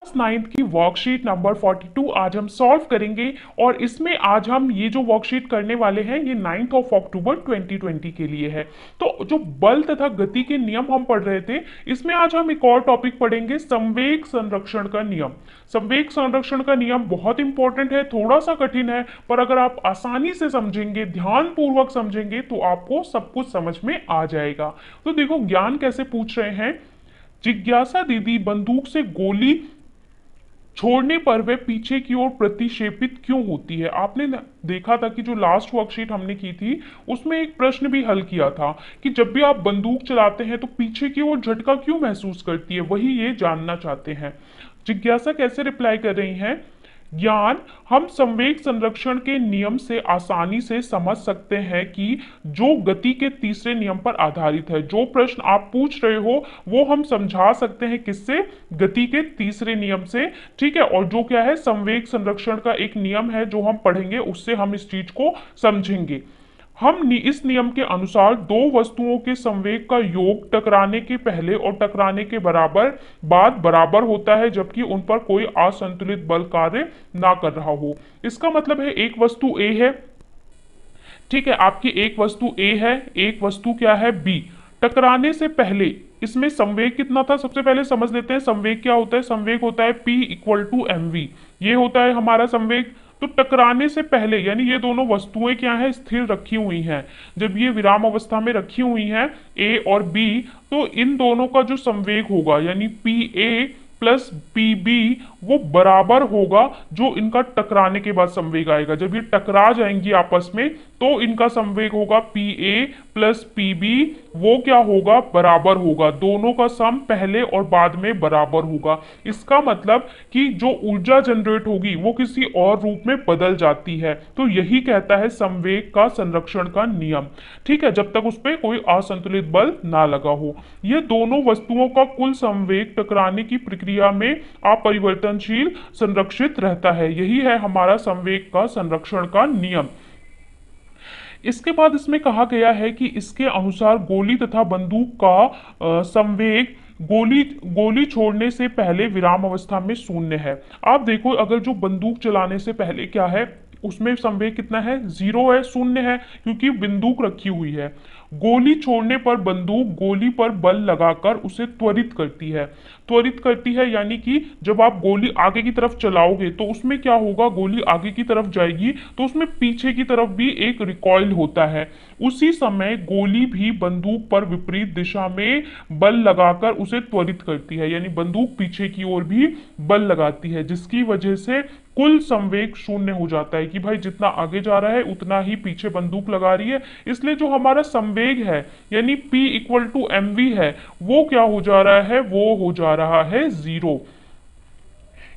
Ninth की worksheet number 42 आज हम सॉल्व करेंगे। और इसमें आज हम ये जो वर्कशीट करने वाले हैं ये 9 अक्टूबर 2020 के लिए है। तो जो बल तथा गति के नियम हम पढ़ रहे थे, इसमें आज हम एक और टॉपिक पढ़ेंगे, संवेग संरक्षण का नियम। संवेग संरक्षण का नियम बहुत इंपॉर्टेंट है, थोड़ा सा कठिन है, पर अगर आप आसानी से समझेंगे, ध्यान पूर्वक समझेंगे तो आपको सब कुछ समझ में आ जाएगा। तो देखो ज्ञान कैसे पूछ रहे हैं। जिज्ञासा दीदी बंदूक से गोली छोड़ने पर वह पीछे की ओर प्रतिक्षेपित क्यों होती है। आपने देखा था कि जो लास्ट वर्कशीट हमने की थी उसमें एक प्रश्न भी हल किया था कि जब भी आप बंदूक चलाते हैं तो पीछे की ओर झटका क्यों महसूस करती है, वही ये जानना चाहते हैं। जिज्ञासा कैसे रिप्लाई कर रही हैं। ज्ञान, हम संवेग संरक्षण के नियम से आसानी से समझ सकते हैं कि जो गति के तीसरे नियम पर आधारित है। जो प्रश्न आप पूछ रहे हो वो हम समझा सकते हैं किससे, गति के तीसरे नियम से। ठीक है, और जो क्या है संवेग संरक्षण का एक नियम है जो हम पढ़ेंगे, उससे हम इस चीज को समझेंगे। इस नियम के अनुसार दो वस्तुओं के संवेग का योग टकराने के पहले और टकराने के बाद बराबर होता है, जबकि उन पर कोई असंतुलित बल कार्य ना कर रहा हो। इसका मतलब है एक वस्तु ए है, ठीक है, आपकी एक वस्तु ए है, एक वस्तु क्या है बी। टकराने से पहले इसमें संवेग कितना था, सबसे पहले समझ लेते हैं संवेग क्या होता है। संवेग होता है P equal to M V, ये होता है हमारा संवेग। तो टकराने से पहले यानी ये दोनों वस्तुएं क्या है, स्थिर रखी हुई हैं। जब ये विराम अवस्था में रखी हुई हैं ए और बी, तो इन दोनों का जो संवेग होगा यानी P A plus P B वो बराबर होगा जो इनका टकराने के बाद संवेग आएगा। जब ये टकरा जाएंगी आपस में तो इनका संवेग होगा P A plus P B, वो क्या होगा, बराबर होगा। दोनों का सम पहले और बाद में बराबर होगा। इसका मतलब कि जो ऊर्जा जनरेट होगी वो किसी और रूप में बदल जाती है। तो यही कहता है संवेग का संरक्षण का नियम। ठीक है, जब तक उस पर कोई असंतुलित बल ना लगा हो। ये दोनों वस्तुओं का कुल संवेग टकराने की प्रक्रिया में अपरिवर्तनशील संरक्षित रहता है। यही है हमारा संवेग का संरक्षण का नियम। इसके बाद इसमें कहा गया है कि इसके अनुसार गोली तथा बंदूक का संवेग गोली गोली छोड़ने से पहले विराम अवस्था में शून्य है। आप देखो अगर जो बंदूक चलाने से पहले क्या है, उसमें संवेग कितना है, जीरो है, शून्य है, क्योंकि बंदूक रखी हुई है। गोली छोड़ने पर बंदूक गोली पर बल लगाकर उसे त्वरित करती है। त्वरित करती है यानी कि जब आप गोली आगे की तरफ चलाओगे तो उसमें क्या होगा, गोली आगे की तरफ जाएगी तो उसमें पीछे की तरफ भी एक रिकॉइल होता है। उसी समय गोली भी बंदूक पर विपरीत दिशा में बल लगाकर उसे त्वरित करती है, यानी बंदूक पीछे की ओर भी बल लगाती है, जिसकी वजह से कुल संवेग शून्य हो जाता है कि भाई जितना आगे जा रहा है उतना ही पीछे बंदूक लगा रही है। इसलिए जो हमारा संवेग है यानी P equal to M V है, वो क्या हो जा रहा है, वो हो जा रहा है जीरो।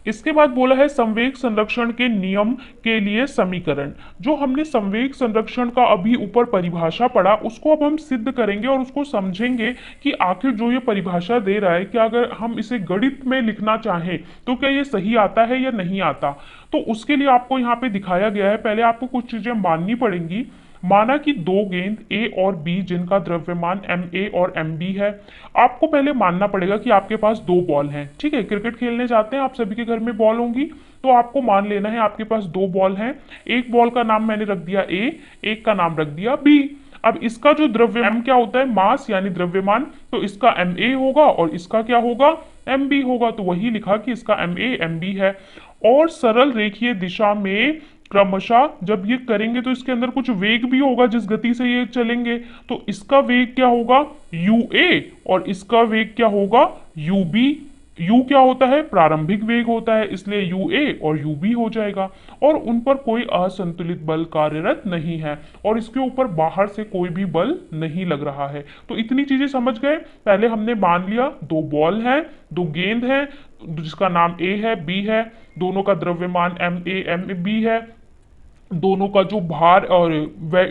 इसके बाद बोला है संवेग संरक्षण के नियम के लिए समीकरण। जो हमने संवेग संरक्षण का अभी ऊपर परिभाषा पढ़ा उसको अब हम सिद्ध करेंगे और उसको समझेंगे कि आखिर जो ये परिभाषा दे रहा है, क्या अगर हम इसे गणित में लिखना चाहें तो क्या ये सही आता है या नहीं आता। तो उसके लिए आपको यहाँ पे दिखाया गया है, पहले आपको कुछ चीजें माननी पड़ेंगी। माना कि दो गेंद ए और बी जिनका द्रव्यमान एम ए और एम बी है। आपको पहले मानना पड़ेगा कि आपके पास दो बॉल हैं। ठीक है, क्रिकेट खेलने जाते हैं आप, सभी के घर में बॉल होंगी, तो आपको मान लेना है आपके पास दो बॉल हैं। एक बॉल का नाम मैंने रख दिया ए, एक का नाम रख दिया बी। अब इसका जो द्रव्यमान क्या होता है, मास यानी द्रव्यमान, तो इसका एम ए होगा और इसका क्या होगा, एम बी होगा। तो वही लिखा कि इसका एम ए एम बी है। और सरल रेखीय दिशा में क्रमशः जब ये करेंगे तो इसके अंदर कुछ वेग भी होगा जिस गति से ये चलेंगे। तो इसका वेग क्या होगा, यू ए, और इसका वेग क्या होगा, यू बी। यू क्या होता है, प्रारंभिक वेग होता है, इसलिए यू ए और यू बी हो जाएगा। और उन पर कोई असंतुलित बल कार्यरत नहीं है और इसके ऊपर बाहर से कोई भी बल नहीं लग रहा है। तो इतनी चीजें समझ गए। पहले हमने मान लिया दो बॉल हैं, दो गेंद हैं, जिसका नाम ए है बी है, दोनों का द्रव्यमान एम ए एम बी है, दोनों का जो भार और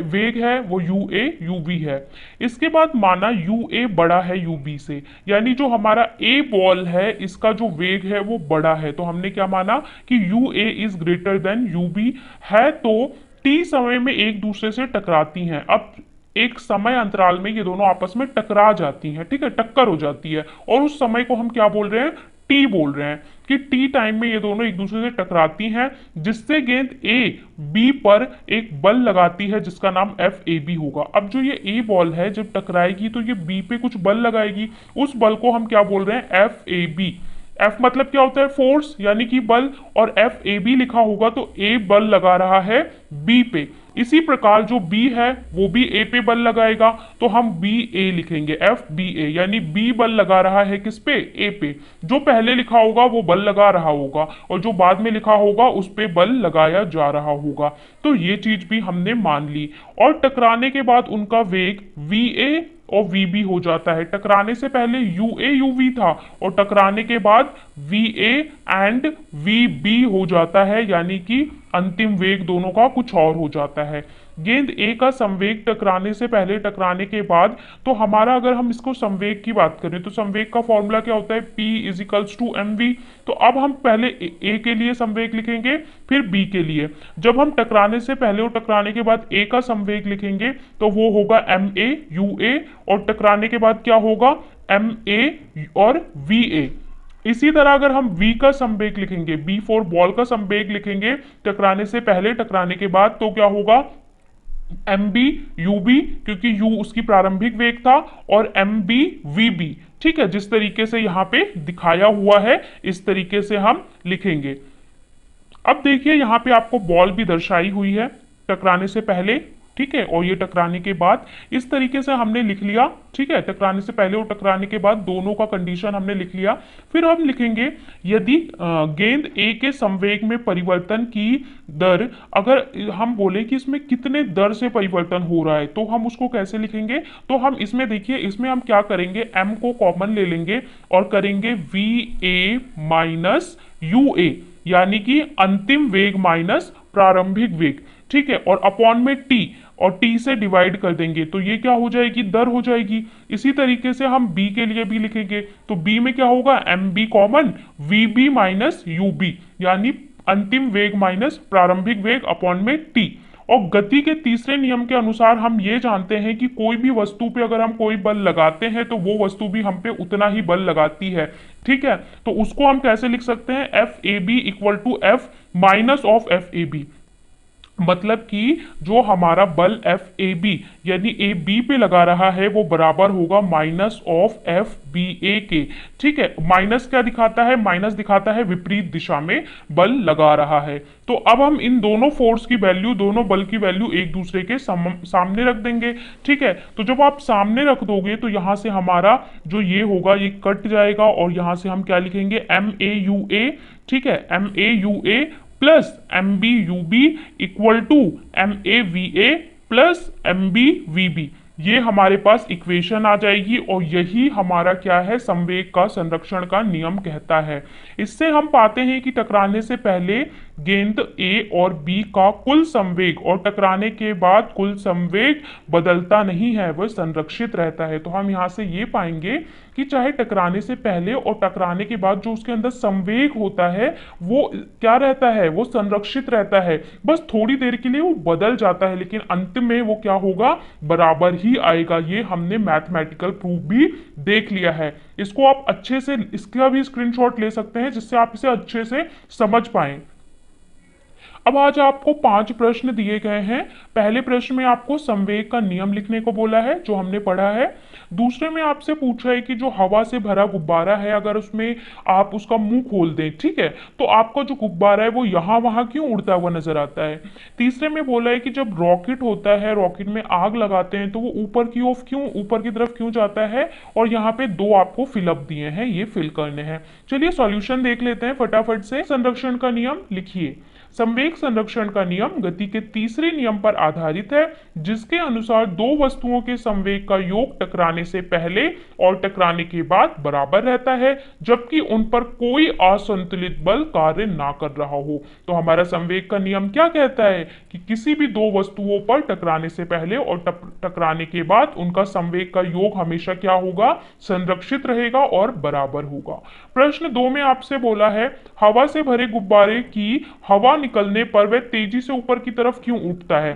वेग है वो यू ए यू बी है। इसके बाद माना यू ए बड़ा है यू बी से, यानी जो हमारा ए बॉल है इसका जो वेग है वो बड़ा है। तो हमने क्या माना कि U A is greater than U B है। तो टी समय में एक दूसरे से टकराती हैं। अब एक समय अंतराल में ये दोनों आपस में टकरा जाती हैं, ठीक है, टक्कर हो जाती है, और उस समय को हम क्या बोल रहे हैं, टी बोल रहे हैं कि टी टाइम में ये दोनों एक दूसरे से टकराती हैं, जिससे गेंद ए बी पर एक बल लगाती है जिसका नाम एफ ए बी होगा। अब जो ये ए बॉल है जब टकराएगी तो ये बी पे कुछ बल लगाएगी, उस बल को हम क्या बोल रहे हैं, एफ ए बी। एफ मतलब क्या होता है, फोर्स यानी कि बल, और एफ ए बी लिखा होगा तो ए बल लगा रहा है बी पे। इसी प्रकार जो बी है वो भी ए पे बल लगाएगा, तो हम बी ए लिखेंगे, एफ बी ए, यानी बी बल लगा रहा है किस पे, ए पे। जो पहले लिखा होगा वो बल लगा रहा होगा और जो बाद में लिखा होगा उस पे बल लगाया जा रहा होगा। तो ये चीज भी हमने मान ली। और टकराने के बाद उनका वेग वी ए और वी हो जाता है। टकराने से पहले यू ए यू वी था और टकराने के बाद V A and V B हो जाता है, यानी कि अंतिम वेग दोनों का कुछ और हो जाता है। गेंद ए का संवेग टकराने से पहले, टकराने के बाद, तो हमारा अगर हम इसको संवेग की बात करें तो संवेग का फॉर्मूला क्या होता है, P is equals to M V. तो अब हम पहले ए के लिए संवेग लिखेंगे फिर बी के लिए। जब हम टकराने से पहले और टकराने के बाद ए का संवेग लिखेंगे तो वो होगा एम ए यू ए, और टकराने के बाद क्या होगा, एम ए और वी ए। इसी तरह अगर हम v का संवेग लिखेंगे, बी फॉर बॉल का संवेग लिखेंगे टकराने से पहले टकराने के बाद, तो क्या होगा, एम बी यू बी, क्योंकि u उसकी प्रारंभिक वेग था, और एम बी वी बी। ठीक है, जिस तरीके से यहां पे दिखाया हुआ है इस तरीके से हम लिखेंगे। अब देखिए यहां पे आपको बॉल भी दर्शाई हुई है टकराने से पहले, ठीक है, और ये टकराने के बाद, इस तरीके से हमने लिख लिया। ठीक है, टकराने से पहले और टकराने के बाद दोनों का कंडीशन हमने लिख लिया। फिर हम लिखेंगे यदि गेंद ए के संवेग में परिवर्तन की दर, अगर हम बोले कि इसमें कितने दर से परिवर्तन हो रहा है तो हम उसको कैसे लिखेंगे, तो हम इसमें देखिए, इसमें हम क्या करेंगे, m को कॉमन ले लेंगे और करेंगे V A minus U A, यानी कि अंतिम वेग माइनस प्रारंभिक वेग। ठीक है, और अपॉन में t, और t से डिवाइड कर देंगे तो ये क्या हो जाएगी, दर हो जाएगी। इसी तरीके से हम b के लिए भी लिखेंगे तो b में क्या होगा, M B common V B minus U B, यानी अंतिम वेग माइनस प्रारंभिक वेग अपॉन में t। और गति के तीसरे नियम के अनुसार हम ये जानते हैं कि कोई भी वस्तु पे अगर हम कोई बल लगाते हैं तो वो वस्तु भी हम पे उतना ही बल लगाती है। ठीक है, तो उसको हम कैसे लिख सकते हैं, F A B equal to F minus of F A B. मतलब कि जो हमारा बल एफ ए बी यानी ए बी पे लगा रहा है वो बराबर होगा माइनस ऑफ एफ बी ए के। ठीक है, माइनस क्या दिखाता है, माइनस दिखाता है विपरीत दिशा में बल लगा रहा है। तो अब हम इन दोनों फोर्स की वैल्यू, दोनों बल की वैल्यू एक दूसरे के सामने रख देंगे। ठीक है, तो जब आप सामने रख दोगे तो यहां से हमारा जो ये होगा ये कट जाएगा और यहां से हम क्या लिखेंगे, एम ए यू ए। ठीक है, M A U A plus M B U B equal to M A V A plus M B V B. ये हमारे पास इक्वेशन आ जाएगी और यही हमारा क्या है, संवेग का संरक्षण का नियम कहता है। इससे हम पाते हैं कि टकराने से पहले गेंद ए और बी का कुल संवेग और टकराने के बाद कुल संवेग बदलता नहीं है, वह संरक्षित रहता है। तो हम यहाँ से ये पाएंगे कि चाहे टकराने से पहले और टकराने के बाद जो उसके अंदर संवेग होता है वो क्या रहता है, वो संरक्षित रहता है। बस थोड़ी देर के लिए वो बदल जाता है लेकिन अंत में वो क्या होगा, बराबर ही आएगा। ये हमने मैथमेटिकल प्रूफ भी देख लिया है। इसको आप अच्छे से, इसका भी स्क्रीनशॉट ले सकते हैं जिससे आप इसे अच्छे से समझ पाएं। अब आज आपको 5 प्रश्न दिए गए हैं। पहले प्रश्न में आपको संवेग का नियम लिखने को बोला है जो हमने पढ़ा है। दूसरे में आपसे पूछा है कि जो हवा से भरा गुब्बारा है अगर उसमें आप उसका मुंह खोल दें, ठीक है, तो आपका जो गुब्बारा है वो यहाँ वहां क्यों उड़ता हुआ नजर आता है। तीसरे में बोला है कि जब रॉकेट होता है, रॉकेट में आग लगाते हैं तो वो ऊपर की ओर क्यों, ऊपर की तरफ क्यों जाता है, और यहाँ पे 2 आपको फिलअप दिए हैं, ये फिल करने हैं। चलिए सॉल्यूशन देख लेते हैं फटाफट से। संरक्षण का नियम लिखिए। संवेग संरक्षण का नियम गति के तीसरे नियम पर आधारित है जिसके अनुसार 2 वस्तुओं के संवेग का योग टकराने से पहले और टकराने के बाद बराबर रहता है जबकि उन पर कोई असंतुलित बल कार्य ना कर रहा हो। तो हमारा संवेग का नियम क्या कहता है कि किसी भी 2 वस्तुओं पर टकराने से पहले और टकराने के बाद उनका संवेग का योग हमेशा क्या होगा, संरक्षित रहेगा और बराबर होगा। प्रश्न 2 में आपसे बोला है हवा से भरे गुब्बारे की हवा निकलने पर वह तेजी से ऊपर की तरफ क्यों उठता है।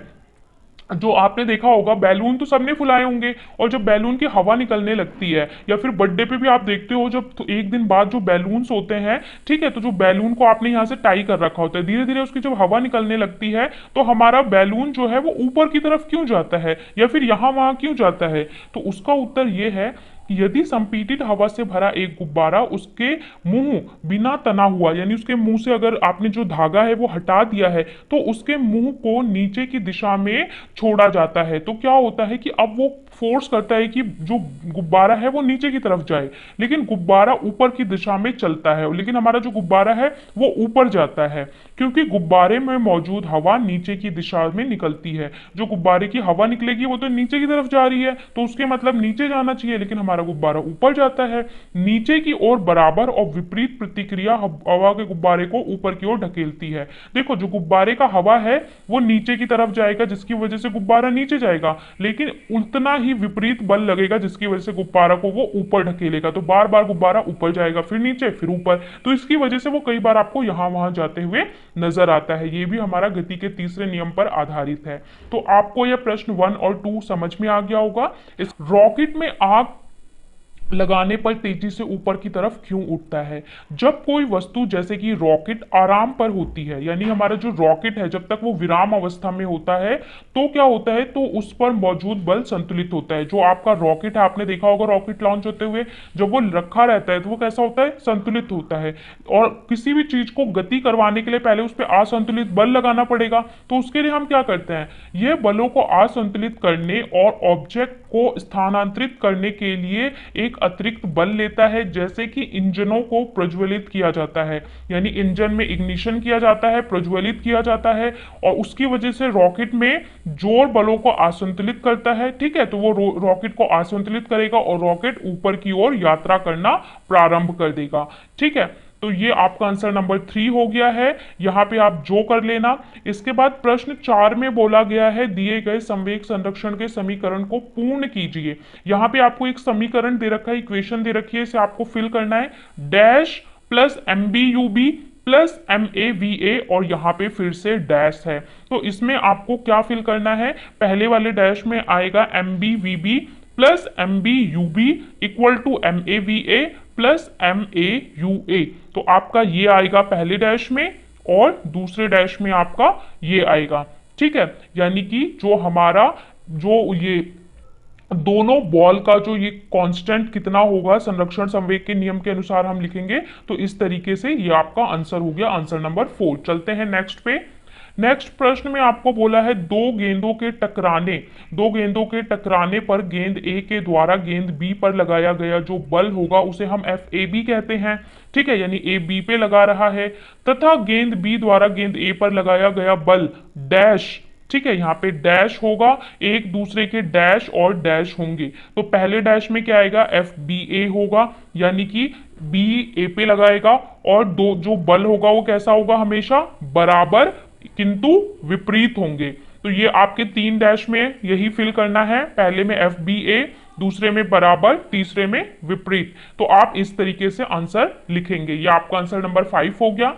जो आपने देखा होगा बैलून तो सबने फुलाए होंगे, और जब बैलून की हवा निकलने लगती है, या फिर बर्थडे पे भी आप देखते हो जब तो एक दिन बाद जो बैलून्स होते हैं, ठीक है, तो जो बैलून को आपने यहाँ से टाई कर रखा होता है, धीरे धीरे उसकी जब हवा निकलने लगती है तो हमारा बैलून जो है वो ऊपर की तरफ क्यों जाता है या फिर यहाँ वहां क्यों जाता है? तो उसका उत्तर ये है कि यदि संपीड़ित हवा से भरा एक गुब्बारा उसके मुंह बिना तना हुआ, यानी उसके मुंह से अगर आपने जो धागा है वो हटा दिया है, तो उसके मुंह को नीचे की दिशा में छोड़ा जाता है, तो क्या होता है कि अब वो फोर्स करता है कि जो गुब्बारा है वो नीचे की तरफ जाए, लेकिन गुब्बारा ऊपर की दिशा में चलता है, लेकिन हमारा जो गुब्बारा है वो ऊपर जाता है, क्योंकि गुब्बारे में मौजूद हवा नीचे की दिशा में निकलती है। जो गुब्बारे की हवा निकलेगी वो तो नीचे की तरफ जा रही है, तो उसके मतलब नीचे जाना चाहिए, लेकिन हमारा गुब्बारा ऊपर जाता है। नीचे की ओर बराबर और विपरीत प्रतिक्रिया हवा के गुब्बारे को ऊपर की ओर ढकेलती है। देखो, जो गुब्बारे का हवा है वो नीचे की तरफ जाएगा, जिसकी वजह से गुब्बारा नीचे जाएगा, लेकिन उतना ही विपरीत बल लगेगा जिसकी वजह से गुब्बारा को वो ऊपर ढकेलेगा, तो बार बार गुब्बारा ऊपर जाएगा, फिर नीचे, फिर ऊपर, तो इसकी वजह से वो कई बार आपको यहां वहां जाते हुए नजर आता है। ये भी हमारा गति के तीसरे नियम पर आधारित है। तो आपको यह प्रश्न 1 और 2 समझ में आ गया होगा। इस रॉकेट में आग लगाने पर तेजी से ऊपर की तरफ क्यों उठता है? जब कोई वस्तु जैसे कि रॉकेट आराम पर होती है, यानी हमारा जो रॉकेट है जब तक वो विराम अवस्था में होता है, तो क्या होता है, तो उस पर मौजूद बल संतुलित होता है। जो आपका रॉकेट है, आपने देखा होगा रॉकेट लॉन्च होते हुए जब वो रखा रहता है तो वो कैसा होता है, संतुलित होता है। और किसी भी चीज को गति करवाने के लिए पहले उस पर असंतुलित बल लगाना पड़ेगा, तो उसके लिए हम क्या करते हैं, ये बलों को असंतुलित करने और ऑब्जेक्ट को स्थानांतरित करने के लिए एक अतिरिक्त बल लेता है, जैसे कि इंजनों को प्रज्वलित किया जाता है, यानी इंजन में इग्निशन किया जाता है, प्रज्वलित किया जाता है, और उसकी वजह से रॉकेट में जोर बलों को असंतुलित करता है, ठीक है, तो वो रॉकेट को असंतुलित करेगा और रॉकेट ऊपर की ओर यात्रा करना प्रारंभ कर देगा, ठीक है। तो ये आपका आंसर नंबर 3 हो गया है, यहां पे आप जो कर लेना। इसके बाद प्रश्न 4 में बोला गया है दिए गए संवेग संरक्षण के समीकरण को पूर्ण कीजिए। यहां पे आपको एक समीकरण दे रखा है, इक्वेशन दे रखी है, इसे आपको फिल करना है, dash plus M B U B plus M A V A, और यहां पे फिर से डैश है। तो इसमें आपको क्या फिल करना है, पहले वाले डैश में आएगा M B V B plus M B U B equal to M A V A plus M A U A. तो आपका ये आएगा पहले डैश में, और दूसरे डैश में आपका ये आएगा, ठीक है। यानी कि जो हमारा जो ये दोनों बॉल का जो ये कांस्टेंट कितना होगा संरक्षण संवेग के नियम के अनुसार हम लिखेंगे, तो इस तरीके से ये आपका आंसर हो गया, आंसर नंबर 4। चलते हैं नेक्स्ट पे। नेक्स्ट प्रश्न में आपको बोला है दो गेंदों के टकराने पर गेंद ए के द्वारा गेंद बी पर लगाया गया जो बल होगा उसे हम एफ ए बी कहते हैं, ठीक है, यानी ए बी पे लगा रहा है, तथा गेंद बी द्वारा गेंद ए पर लगाया गया बल डैश, ठीक है, यहाँ पे डैश होगा, एक दूसरे के डैश और डैश होंगे, तो पहले डैश में क्या आएगा, एफ बी ए होगा, यानी कि बी ए पे लगाएगा, और दो जो बल होगा वो कैसा होगा, हमेशा बराबर किंतु विपरीत होंगे। तो ये आपके 3 डैश में यही फिल करना है, पहले में एफ बी ए, दूसरे में बराबर, तीसरे में विपरीत। तो आप इस तरीके से आंसर लिखेंगे। ये आपका आंसर नंबर 5 हो गया।